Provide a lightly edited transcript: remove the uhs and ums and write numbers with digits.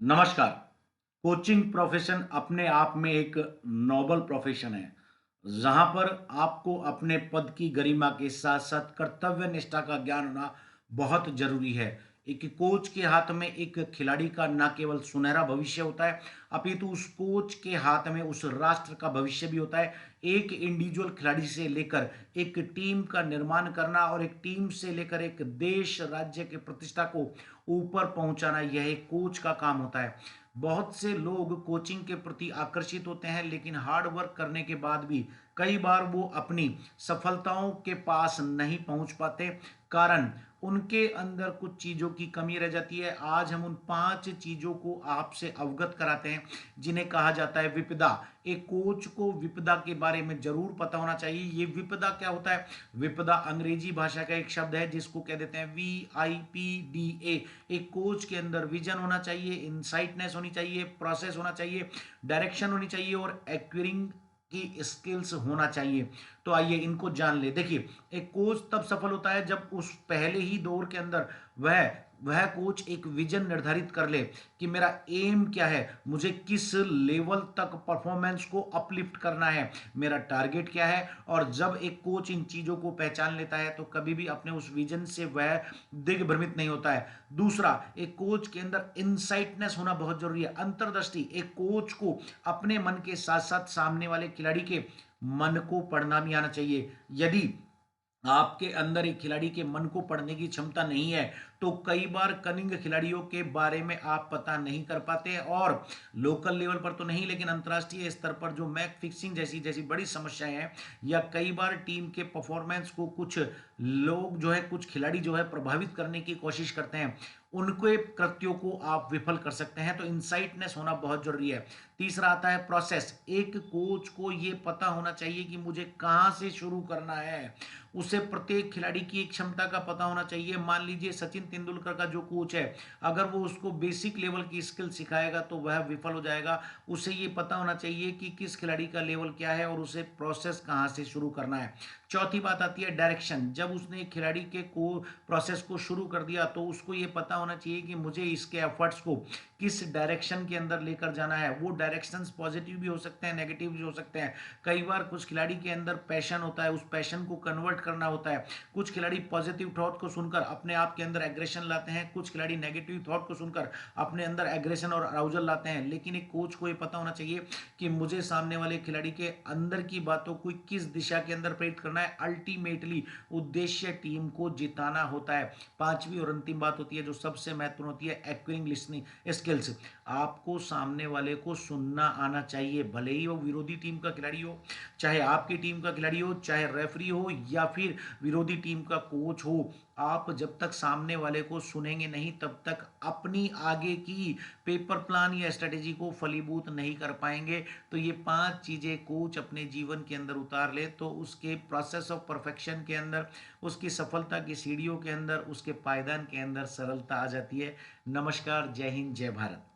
नमस्कार। Coaching profession अपने आप में एक नोबल प्रोफ़ेशन है, जहाँ पर आपको अपने पद की गरिमा के साथ-साथ कर्तव्य निष्ठा का ज्ञान होना बहुत ज़रूरी है। एक कोच के हाथ में एक खिलाड़ी का ना केवल सुनहरा भविष्य होता है, अपितु उस कोच के हाथ में उस राष्ट्र का भविष्य भी होता है। एक इंडिविजुअल खिलाड़ी से लेकर एक टीम का निर्माण करना और एक टीम से लेकर एक देश, राज्य की प्रतिष्ठा को ऊपर पहुँचाना, यह एक कोच का काम होता है। बहुत से लोग कोचिंग के प्रति आकर्षित होते हैं, लेकिन हार्ड वर्क करने के बाद भी कई बार वो अपनी सफलताओं के पास नहीं पहुंच पाते। कारण उनके अंदर कुछ चीज़ों की कमी रह जाती है। आज हम उन 5 चीज़ों को आपसे अवगत कराते हैं, जिन्हें कहा जाता है विपदा। एक कोच को विपदा के बारे में ज़रूर पता होना चाहिए। ये विपदा क्या होता है? विपदा अंग्रेजी भाषा का एक शब्द है, जिसको कह देते हैं VIPDA। एक कोच के अंदर विजन होना चाहिए, इनसाइटनेस होनी चाहिए, प्रोसेस होना चाहिए, डायरेक्शन होनी चाहिए और एक्विरिंग की स्किल्स होना चाहिए। तो आइए इनको जान ले। देखिए, एक कोच तब सफल होता है जब उस पहले ही दौर के अंदर वह वह कोच एक विजन निर्धारित कर ले कि मेरा एम क्या है, मुझे किस लेवल तक परफॉर्मेंस को अपलिफ्ट करना है, मेरा टारगेट क्या है। और जब एक कोच इन चीज़ों को पहचान लेता है तो कभी भी अपने उस विजन से वह दिग्भ्रमित नहीं होता है। दूसरा, एक कोच के अंदर इनसाइटनेस होना बहुत जरूरी है, अंतर्दृष्टि। एक कोच को अपने मन के साथ साथ सामने वाले खिलाड़ी के मन को पढ़ना भी आना चाहिए। यदि आपके अंदर एक खिलाड़ी के मन को पढ़ने की क्षमता नहीं है, तो कई बार कनिंग खिलाड़ियों के बारे में आप पता नहीं कर पाते, और लोकल लेवल पर तो नहीं, लेकिन अंतर्राष्ट्रीय स्तर पर जो मैच फिक्सिंग जैसी जैसी बड़ी समस्याएं हैं, या कई बार टीम के परफॉर्मेंस को कुछ लोग जो है, कुछ खिलाड़ी जो है प्रभावित करने की कोशिश करते हैं, उनके कृत्यों को आप विफल कर सकते हैं। तो इनसाइटनेस होना बहुत जरूरी है। तीसरा आता है प्रोसेस। एक कोच को यह पता होना चाहिए कि मुझे कहां से शुरू करना है। उसे प्रत्येक खिलाड़ी की एक क्षमता का पता होना चाहिए। मान लीजिए सचिन तेंदुलकर का जो कोच है, अगर वो उसको बेसिक लेवल की स्किल सिखाएगा तो वह विफल हो जाएगा। उसे ये पता होना चाहिए कि किस खिलाड़ी का लेवल क्या है और उसे प्रोसेस कहाँ से शुरू करना है। चौथी बात आती है डायरेक्शन। जब उसने खिलाड़ी के को प्रोसेस को शुरू कर दिया, तो उसको ये पता होना चाहिए कि मुझे इसके एफर्ट्स को किस डायरेक्शन के अंदर लेकर जाना है। वो डायरेक्शंस पॉजिटिव भी हो सकते हैं, नेगेटिव भी हो सकते हैं। कई बार कुछ खिलाड़ी के अंदर पैशन होता है, उस पैशन को कन्वर्ट करना होता है। कुछ खिलाड़ी पॉजिटिव थॉट को सुनकर अपने आप के अंदर एग्रेशन लाते हैं, कुछ खिलाड़ी नेगेटिव थॉट को सुनकर अपने अंदर एग्रेशन और अराउजल लाते हैं। लेकिन एक कोच को ये पता होना चाहिए कि मुझे सामने वाले खिलाड़ी के अंदर की बातों को किस दिशा के अंदर प्रेरित करना है। अल्टीमेटली उद्देश्य टीम को जिताना होता है। पांचवी और अंतिम बात होती है जो सबसे महत्वपूर्ण होती है, एक्विरिंग लिसनिंग स्किल्स। आपको सामने वाले को सुनना आना चाहिए, भले ही वो विरोधी टीम का खिलाड़ी हो, चाहे आपकी टीम का खिलाड़ी हो, चाहे रेफरी हो, या फिर विरोधी टीम का कोच हो। आप जब तक सामने वाले को सुनेंगे नहीं, तब तक अपनी आगे की पेपर प्लान या स्ट्रेटेजी को फलीभूत नहीं कर पाएंगे। तो ये 5 चीजें कोच अपने जीवन के अंदर उतार ले, तो उसके प्रोसेस ऑफ परफेक्शन के अंदर, उसकी सफलता की सीढ़ियों के अंदर, उसके पायदान के अंदर सरलता आ जाती है। नमस्कार, जय हिंद, जय भारत।